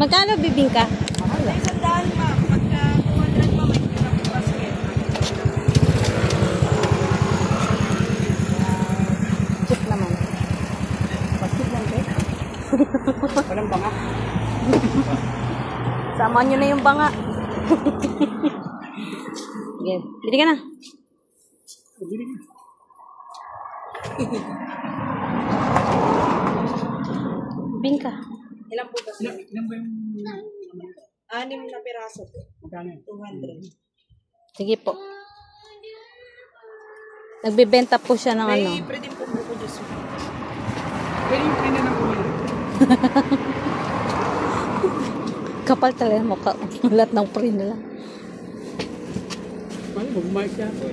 Magkano bibingka? Mahal lang. Isang daan, ma'am. Pagka 200 pa, may pinang basket. Cheap naman. Basket lang, eh. Walang banga. Sama nyo na yung banga. Sige, bili ka na. Bili ka. Bingka. Ilang po ba? Ilang ba yung... 6 na piraso po. Magkano? 200. Sige po. Nagbibenta po siya ng ano. May pwede po buko juice. Pwede yung pwede ng kumila. Kapal talaga yung mukha. Lahat ng free nila. Paano mo? Bumalik siya po.